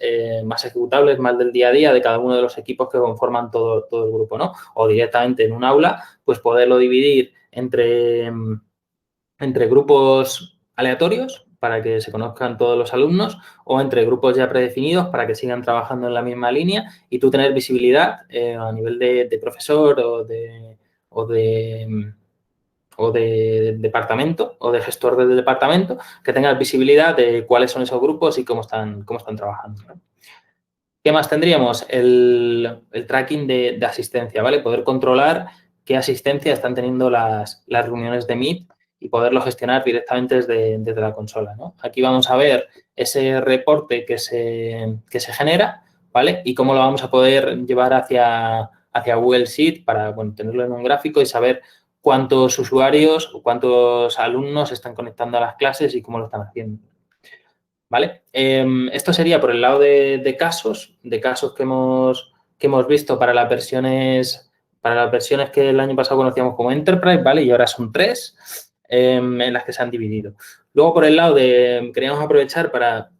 ejecutables, más del día a día de cada uno de los equipos que conforman todo el grupo, ¿no? O directamente en un aula, pues poderlo dividir entre grupos aleatorios para que se conozcan todos los alumnos o entre grupos ya predefinidos para que sigan trabajando en la misma línea y tú tener visibilidad a nivel de profesor o de departamento o de gestor del departamento, que tengas visibilidad de cuáles son esos grupos y cómo están trabajando, ¿no? ¿Qué más tendríamos? El tracking de asistencia, ¿vale? Poder controlar qué asistencia están teniendo las reuniones de Meet y poderlo gestionar directamente desde la consola, ¿no? Aquí vamos a ver ese reporte que se genera, ¿vale? Y cómo lo vamos a poder llevar hacia Google Sheet para, bueno, tenerlo en un gráfico y saber cuántos usuarios o cuántos alumnos están conectando a las clases y cómo lo están haciendo. ¿Vale? Esto sería por el lado de casos que hemos visto para las versiones que el año pasado conocíamos como Enterprise, ¿vale? Y ahora son 3 en las que se han dividido. Luego, por el lado queríamos aprovechar para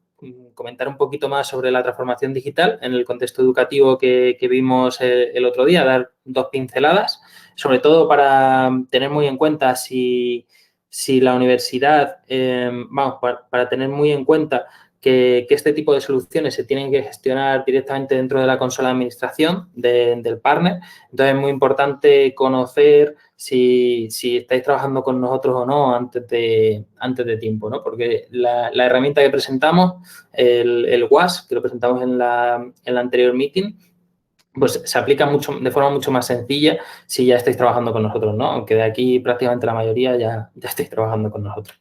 comentar un poquito más sobre la transformación digital en el contexto educativo que vimos el otro día, dar 2 pinceladas, sobre todo para tener muy en cuenta si la universidad, para tener muy en cuenta que este tipo de soluciones se tienen que gestionar directamente dentro de la consola de administración del partner. Entonces, es muy importante conocer si estáis trabajando con nosotros o no antes de tiempo, ¿no? Porque la herramienta que presentamos, el WAS, que lo presentamos en la anterior meeting, pues se aplica de forma mucho más sencilla si ya estáis trabajando con nosotros, ¿no? Aunque de aquí prácticamente la mayoría ya estáis trabajando con nosotros.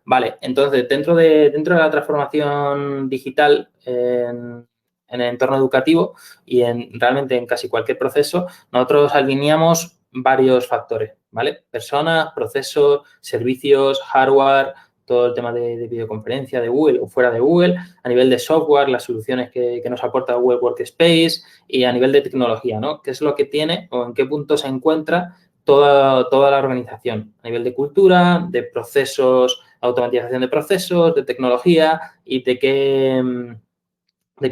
Vale, entonces, dentro de la transformación digital en el entorno educativo y realmente en casi cualquier proceso, nosotros alineamos varios factores, ¿vale? Personas, procesos, servicios, hardware, todo el tema de videoconferencia de Google o fuera de Google, a nivel de software, las soluciones que nos aporta Google Workspace y a nivel de tecnología, ¿no? ¿Qué es lo que tiene o en qué punto se encuentra toda la organización? A nivel de cultura, de procesos, automatización de procesos, de tecnología y de qué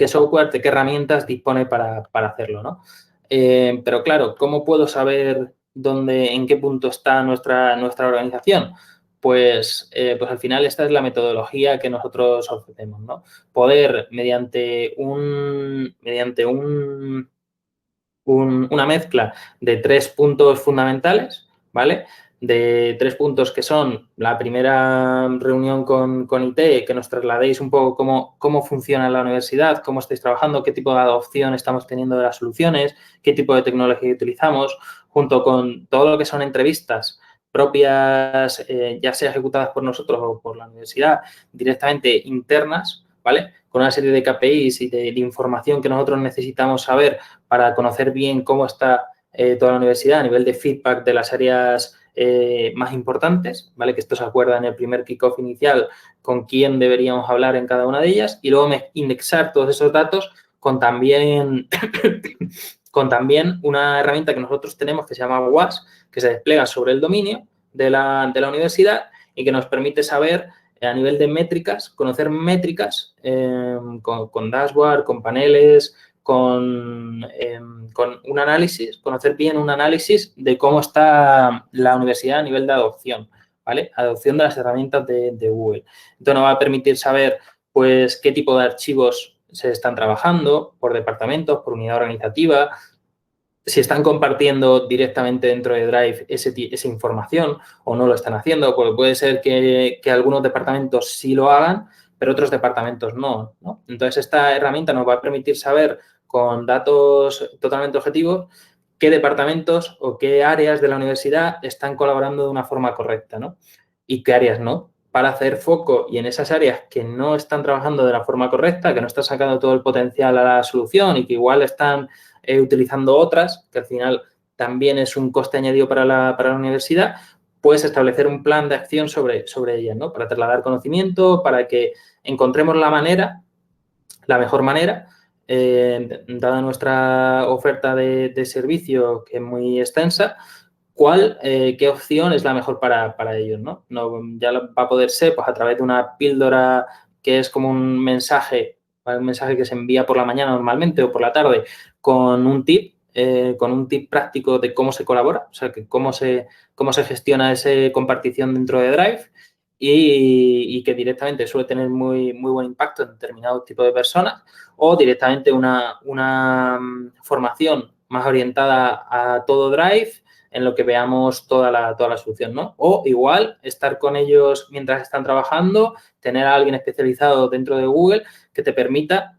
software, de qué herramientas dispone para hacerlo, ¿no? Pero claro, ¿cómo puedo saber en qué punto está nuestra organización? Pues al final esta es la metodología que nosotros ofrecemos, ¿no? Poder, mediante una mezcla de 3 puntos fundamentales, ¿vale? De 3 puntos que son la primera reunión con IT, que nos trasladéis un poco cómo funciona la universidad, cómo estáis trabajando, qué tipo de adopción estamos teniendo de las soluciones, qué tipo de tecnología utilizamos, junto con todo lo que son entrevistas propias, ya sea ejecutadas por nosotros o por la universidad, directamente internas, ¿vale? Con una serie de KPIs y de información que nosotros necesitamos saber para conocer bien cómo está toda la universidad a nivel de feedback de las áreas más importantes, ¿vale? Que esto se acuerda en el primer kickoff inicial con quién deberíamos hablar en cada una de ellas y luego indexar todos esos datos con también una herramienta que nosotros tenemos que se llama WAS, que se despliega sobre el dominio de la universidad y que nos permite saber a nivel de métricas, conocer métricas con dashboard, con paneles, con un análisis, conocer bien un análisis de cómo está la universidad a nivel de adopción, ¿vale? Adopción de las herramientas de Google. Esto nos va a permitir saber, pues, qué tipo de archivos se están trabajando por departamentos, por unidad organizativa, si están compartiendo directamente dentro de Drive esa información o no lo están haciendo, porque puede ser que algunos departamentos sí lo hagan, pero otros departamentos no, ¿no? Entonces, esta herramienta nos va a permitir saber con datos totalmente objetivos qué departamentos o qué áreas de la universidad están colaborando de una forma correcta, ¿no? Y qué áreas no, para hacer foco y en esas áreas que no están trabajando de la forma correcta, que no están sacando todo el potencial a la solución y que igual están utilizando otras, que al final también es un coste añadido para la universidad, puedes establecer un plan de acción sobre ellas, ¿no? Para trasladar conocimiento, para que encontremos la mejor manera dada nuestra oferta de servicio, que es muy extensa, qué opción es la mejor para ellos, ¿no? Ya va a poder ser pues, a través de una píldora que es como un mensaje que se envía por la mañana normalmente o por la tarde con un tip práctico de cómo se colabora, o sea, que cómo se gestiona esa compartición dentro de Drive y que directamente suele tener muy buen impacto en determinados tipos de personas, o directamente una formación más orientada a todo Drive en lo que veamos toda la solución, ¿no? O igual estar con ellos mientras están trabajando, tener a alguien especializado dentro de Google que te permita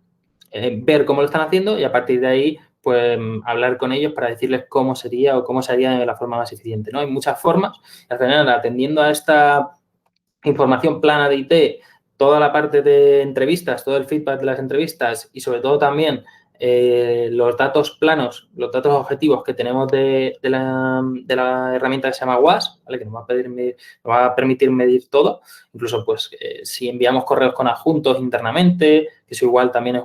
ver cómo lo están haciendo y a partir de ahí pues hablar con ellos para decirles cómo sería o cómo se haría de la forma más eficiente, ¿no? Hay muchas formas. Al final, atendiendo a esta información plana de IT, toda la parte de entrevistas, todo el feedback de las entrevistas y sobre todo también los datos planos, los datos objetivos que tenemos de la herramienta que se llama WAS, ¿vale? Que nos va a permitir medir todo. Incluso, pues, si enviamos correos con adjuntos internamente, que eso igual también es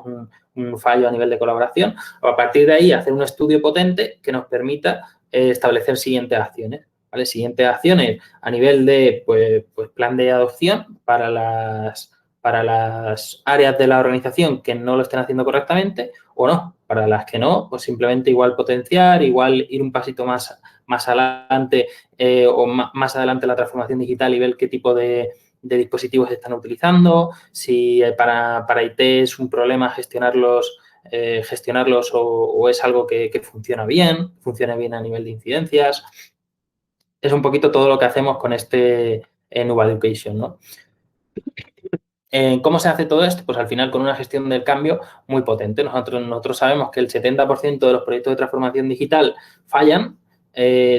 un fallo a nivel de colaboración, o a partir de ahí hacer un estudio potente que nos permita establecer siguientes acciones. ¿Vale? Siguientes acciones a nivel de pues, plan de adopción para las áreas de la organización que no lo estén haciendo correctamente o no. Para las que no, pues simplemente igual potenciar, igual ir un pasito más adelante o más adelante en la transformación digital y ver qué tipo de dispositivos están utilizando, si para IT es un problema gestionarlos o es algo que funciona bien a nivel de incidencias. Es un poquito todo lo que hacemos con este Nuba Education, ¿no? ¿Cómo se hace todo esto? Pues al final con una gestión del cambio muy potente. Nosotros sabemos que el 70% de los proyectos de transformación digital fallan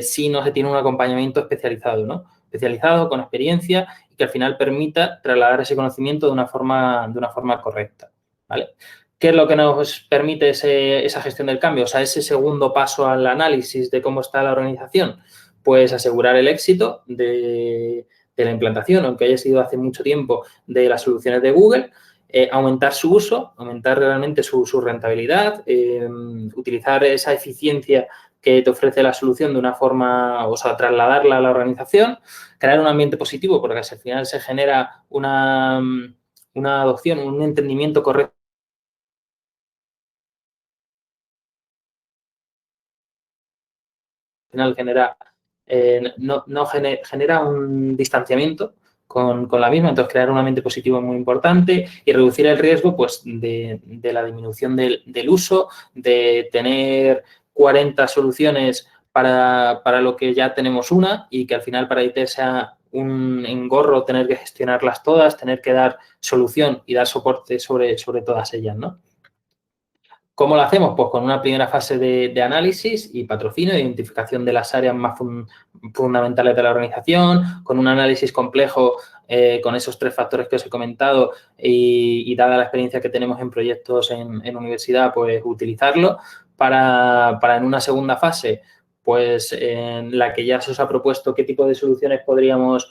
si no se tiene un acompañamiento especializado, ¿no? Especializado, con experiencia y que al final permita trasladar ese conocimiento de una forma correcta, ¿vale? ¿Qué es lo que nos permite esa gestión del cambio? O sea, ese segundo paso al análisis de cómo está la organización. Pues asegurar el éxito de la implantación, aunque haya sido hace mucho tiempo, de las soluciones de Google, aumentar su uso, aumentar realmente su rentabilidad, utilizar esa eficiencia que te ofrece la solución de una forma, o sea, trasladarla a la organización, crear un ambiente positivo, porque al final se genera una adopción, un entendimiento correcto. Al final genera un distanciamiento con la misma, entonces crear un ambiente positivo es muy importante y reducir el riesgo pues, de la disminución del uso, de tener 40 soluciones para lo que ya tenemos una y que al final para IT sea un engorro tener que gestionarlas todas, tener que dar solución y dar soporte sobre todas ellas, ¿no? ¿Cómo lo hacemos? Pues con una primera fase de análisis y patrocinio, identificación de las áreas más fundamentales de la organización, con un análisis complejo con esos 3 factores que os he comentado y dada la experiencia que tenemos en proyectos en universidad, pues utilizarlo para en una segunda fase, pues en la que ya se os ha propuesto qué tipo de soluciones podríamos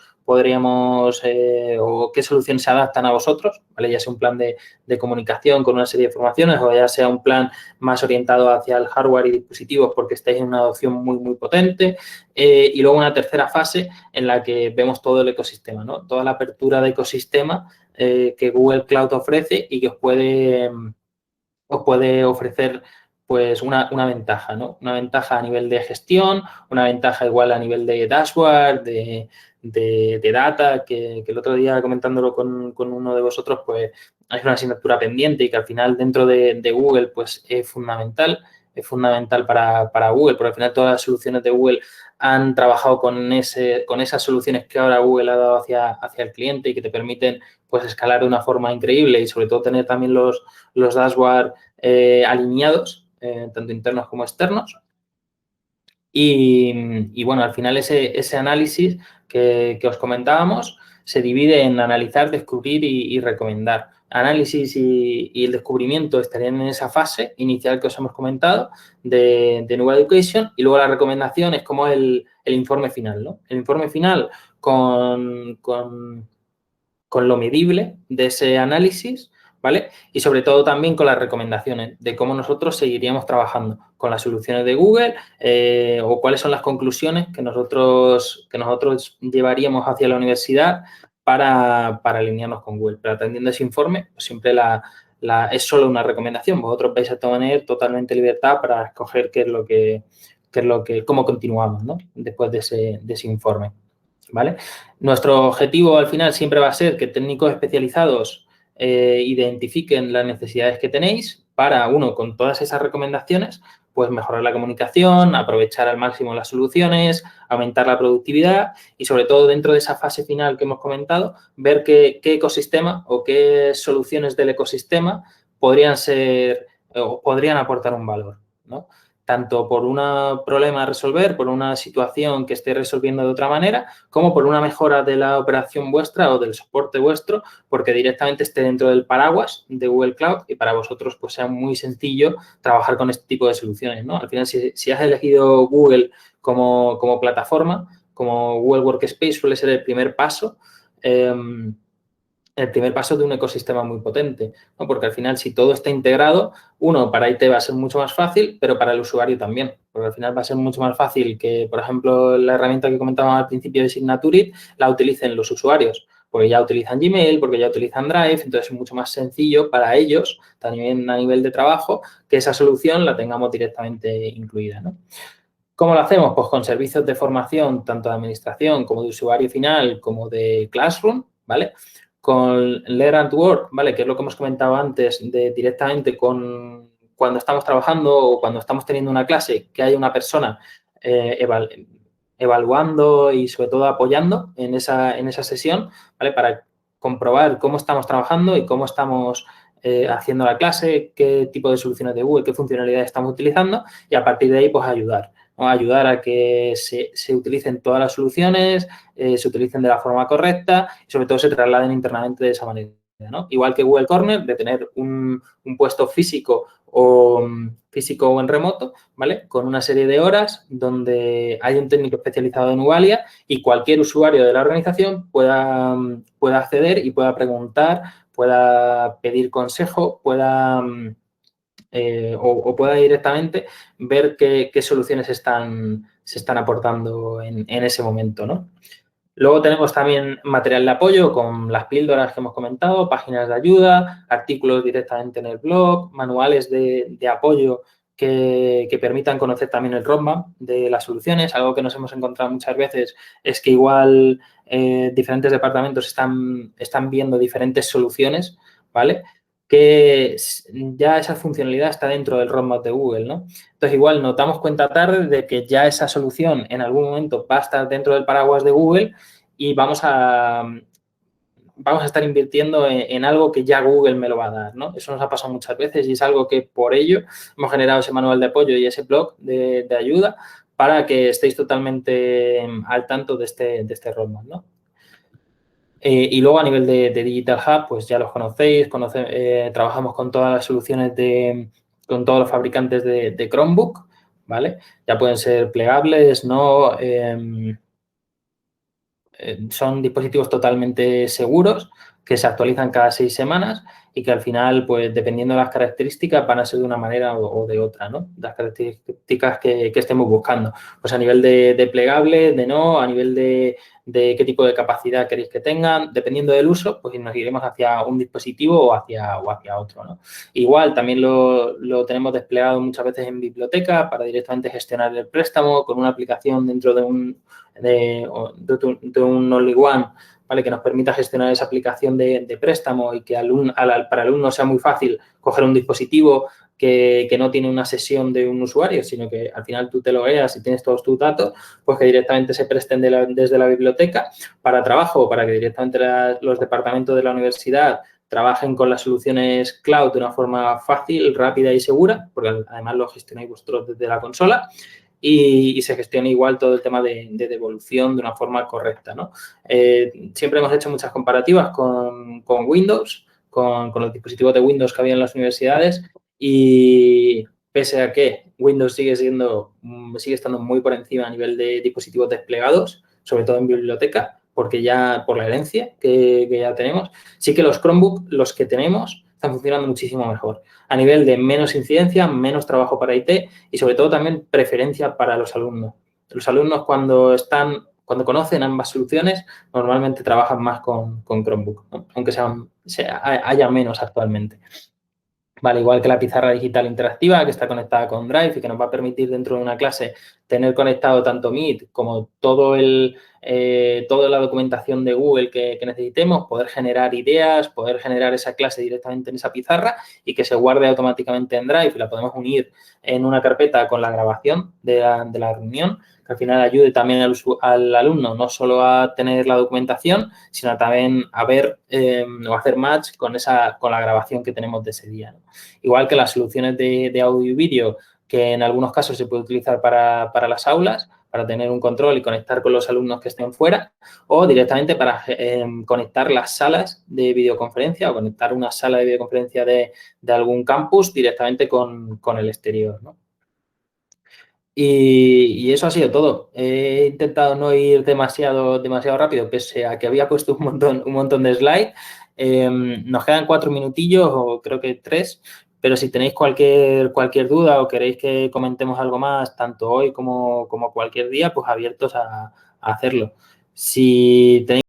o qué soluciones se adaptan a vosotros, ¿vale? Ya sea un plan de comunicación con una serie de formaciones o ya sea un plan más orientado hacia el hardware y dispositivos porque estáis en una adopción muy potente. Y luego una tercera fase en la que vemos todo el ecosistema, ¿no? Toda la apertura de ecosistema que Google Cloud ofrece y que os puede ofrecer pues una ventaja, ¿no? Una ventaja a nivel de gestión, una ventaja igual a nivel de dashboard, de data, que el otro día comentándolo con uno de vosotros, pues hay una asignatura pendiente y que al final dentro de Google pues es fundamental para Google, porque al final todas las soluciones de Google han trabajado con esas soluciones que ahora Google ha dado hacia el cliente y que te permiten pues escalar de una forma increíble y sobre todo tener también los dashboards alineados, tanto internos como externos. Y bueno, al final ese análisis que os comentábamos se divide en analizar, descubrir y recomendar. Análisis y el descubrimiento estarían en esa fase inicial que os hemos comentado de Nuba Education y luego la recomendación es como el informe final, ¿no? El informe final con lo medible de ese análisis ¿vale? Y sobre todo también con las recomendaciones de cómo nosotros seguiríamos trabajando con las soluciones de Google o cuáles son las conclusiones que nosotros llevaríamos hacia la universidad para alinearnos con Google. Pero atendiendo ese informe, pues siempre es solo una recomendación. Vosotros vais a tener totalmente libertad para escoger cómo continuamos, ¿no? Después de ese informe, ¿vale? Nuestro objetivo al final siempre va a ser que técnicos especializados identifiquen las necesidades que tenéis para, uno, con todas esas recomendaciones, pues mejorar la comunicación, aprovechar al máximo las soluciones, aumentar la productividad y, sobre todo, dentro de esa fase final que hemos comentado, ver qué ecosistema o qué soluciones del ecosistema podrían ser o podrían aportar un valor, ¿no? Tanto por un problema a resolver, por una situación que esté resolviendo de otra manera, como por una mejora de la operación vuestra o del soporte vuestro, porque directamente esté dentro del paraguas de Google Cloud y para vosotros pues sea muy sencillo trabajar con este tipo de soluciones, ¿no? Al final, si has elegido Google como plataforma, como Google Workspace suele ser el primer paso de un ecosistema muy potente, ¿no? Porque al final, si todo está integrado, uno, para IT va a ser mucho más fácil, pero para el usuario también, porque al final va a ser mucho más fácil que, por ejemplo, la herramienta que comentábamos al principio de Signaturit la utilicen los usuarios, porque ya utilizan Gmail, porque ya utilizan Drive, entonces es mucho más sencillo para ellos, también a nivel de trabajo, que esa solución la tengamos directamente incluida, ¿no? ¿Cómo lo hacemos? Pues con servicios de formación, tanto de administración como de usuario final, como de Classroom, ¿vale? Con Learn and Work, ¿vale? Que es lo que hemos comentado antes, de directamente cuando estamos trabajando o cuando estamos teniendo una clase, que haya una persona evaluando y, sobre todo, apoyando en esa sesión, ¿vale? Para comprobar cómo estamos trabajando y cómo estamos haciendo la clase, qué tipo de soluciones de Google, qué funcionalidades estamos utilizando y, a partir de ahí, pues ayudar, ¿no? Ayudar a que se utilicen todas las soluciones, se utilicen de la forma correcta y, sobre todo, se trasladen internamente de esa manera, ¿no? Igual que Google Corner, de tener un puesto físico o en remoto, ¿vale? Con una serie de horas donde hay un técnico especializado en Nubalia y cualquier usuario de la organización pueda acceder y pueda preguntar, pueda pedir consejo, pueda directamente ver qué soluciones se están aportando en ese momento, ¿no? Luego tenemos también material de apoyo con las píldoras que hemos comentado, páginas de ayuda, artículos directamente en el blog, manuales de apoyo que permitan conocer también el roadmap de las soluciones. Algo que nos hemos encontrado muchas veces es que igual diferentes departamentos están viendo diferentes soluciones, ¿vale? Que ya esa funcionalidad está dentro del roadmap de Google, ¿no? Entonces, igual nos damos cuenta tarde de que ya esa solución en algún momento va a estar dentro del paraguas de Google y vamos a estar invirtiendo en algo que ya Google me lo va a dar, ¿no? Eso nos ha pasado muchas veces y es algo que, por ello, hemos generado ese manual de apoyo y ese blog de ayuda para que estéis totalmente al tanto de este roadmap, ¿no? Y luego, a nivel de Digital Hub, pues ya los conocéis, trabajamos con todas las soluciones con todos los fabricantes de Chromebook, ¿vale? Ya pueden ser plegables, ¿no? Son dispositivos totalmente seguros que se actualizan cada 6 semanas y que, al final, pues dependiendo de las características, van a ser de una manera o de otra, ¿no? Las características que estemos buscando. Pues a nivel de plegable, a nivel de qué tipo de capacidad queréis que tengan, dependiendo del uso, pues nos iremos hacia un dispositivo o hacia otro, ¿no? Igual, también lo tenemos desplegado muchas veces en biblioteca para directamente gestionar el préstamo con una aplicación dentro de un all-in-one, ¿vale? Que nos permita gestionar esa aplicación de préstamo y que para el alumno sea muy fácil coger un dispositivo que no tiene una sesión de un usuario, sino que al final tú te logueas y tienes todos tus datos, pues que directamente se presten desde la biblioteca para trabajo, para que directamente los departamentos de la universidad trabajen con las soluciones cloud de una forma fácil, rápida y segura, porque además lo gestionáis vosotros desde la consola. Y se gestione igual todo el tema de devolución de una forma correcta, ¿no? Siempre hemos hecho muchas comparativas con Windows, con los dispositivos de Windows que había en las universidades y, pese a que Windows sigue estando muy por encima a nivel de dispositivos desplegados, sobre todo en biblioteca, porque ya por la herencia que ya tenemos, sí que los Chromebook, los que tenemos, están funcionando muchísimo mejor. A nivel de menos incidencia, menos trabajo para IT y sobre todo también preferencia para los alumnos. Los alumnos cuando conocen ambas soluciones, normalmente trabajan más con Chromebook, ¿no? Aunque haya menos actualmente. Vale, igual que la pizarra digital interactiva que está conectada con Drive y que nos va a permitir dentro de una clase tener conectado tanto Meet como toda la documentación de Google que necesitemos, poder generar ideas, poder generar esa clase directamente en esa pizarra y que se guarde automáticamente en Drive y la podemos unir en una carpeta con la grabación de la reunión, que al final ayude también al alumno no solo a tener la documentación, sino también a ver o hacer match con la grabación que tenemos de ese día, ¿no? Igual que las soluciones de audio y vídeo, que en algunos casos se puede utilizar para las aulas, para tener un control y conectar con los alumnos que estén fuera, o directamente para conectar las salas de videoconferencia o conectar una sala de videoconferencia de algún campus directamente con el exterior, ¿no? Y eso ha sido todo. He intentado no ir demasiado rápido, pese a que había puesto un montón de slides. Nos quedan 4 minutillos o creo que 3, pero si tenéis cualquier duda o queréis que comentemos algo más, tanto hoy como cualquier día, pues abiertos a hacerlo. Si tenéis